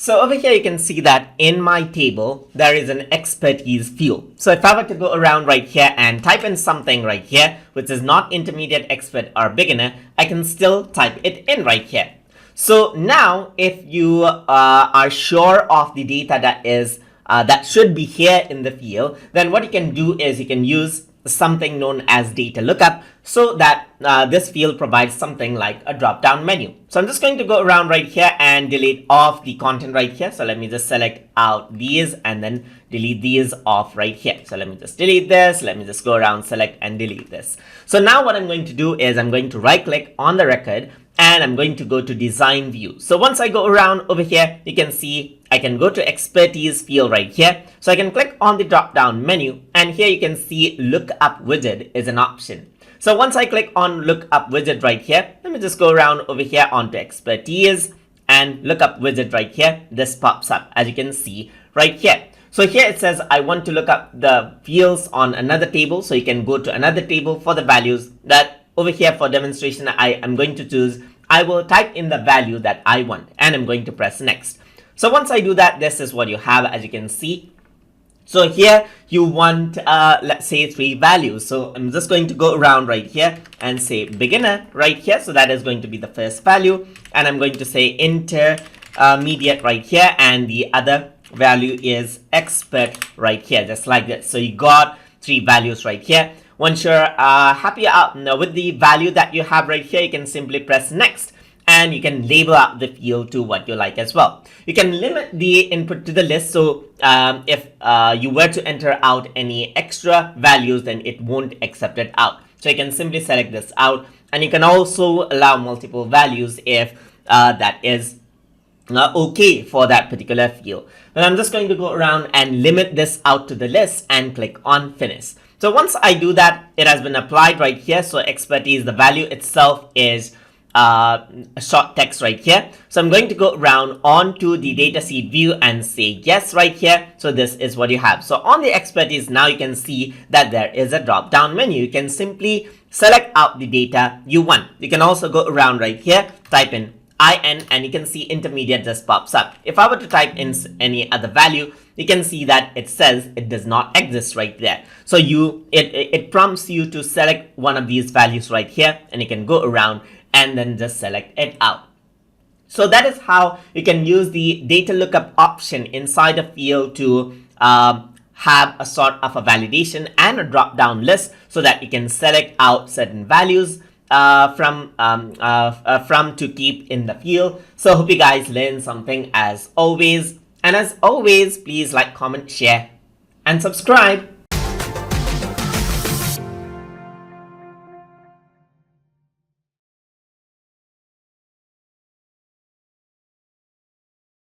So over here you can see that in my table there is an expertise field. So if I were to go around right here and type in something right here which is not intermediate, expert or beginner, I can still type it in right here. So now if you are sure of the data that should be here in the field, then what you can do is you can use something known as data lookup, so that this field provides something like a drop down menu. So I'm just going to go around right here and delete off the content right here. So let me just select out these and then delete these off right here. So let me just delete this. Let me just go around, select and delete this. So now what I'm going to do is I'm going to right click on the record and I'm going to go to design view. So once I go around over here, you can see I can go to expertise field right here. So I can click on the drop down menu and here you can see lookup widget is an option. So once I click on lookup widget right here, let me just go around over here onto expertise and lookup widget right here. This pops up as you can see right here. So here it says I want to look up the fields on another table. So you can go to another table for the values that over here for demonstration I am going to choose. I will type in the value that I want and I'm going to press next. So once I do that, this is what you have as you can see. So here you want, let's say 3 values. So I'm just going to go around right here and say beginner right here. So that is going to be the first value. And I'm going to say intermediate right here. And the other value is expert right here, just like this. So you got 3 values right here. Once you're happy with the value that you have right here, you can simply press next. And you can label out the field to what you like as well. You can limit the input to the list. So if you were to enter out any extra values, then it won't accept it out. So you can simply select this out. And you can also allow multiple values if that is okay for that particular field. But I'm just going to go around and limit this out to the list and click on finish. So once I do that, it has been applied right here. So expertise, the value itself is a short text right here. So I'm going to go around onto the datasheet view and say yes right here. So this is what you have. So on the expertise, now you can see that there is a drop down menu. You can simply select out the data you want. You can also go around right here, type in IN and you can see intermediate just pops up. If I were to type in any other value, you can see that it says it does not exist right there. So it prompts you to select one of these values right here and you can go around and then just select it out. So that is how you can use the data lookup option inside a field to have a sort of a validation and a drop down list so that you can select out certain values from to keep in the field. So hope you guys learned something as always. And as always, please like, comment, share and subscribe.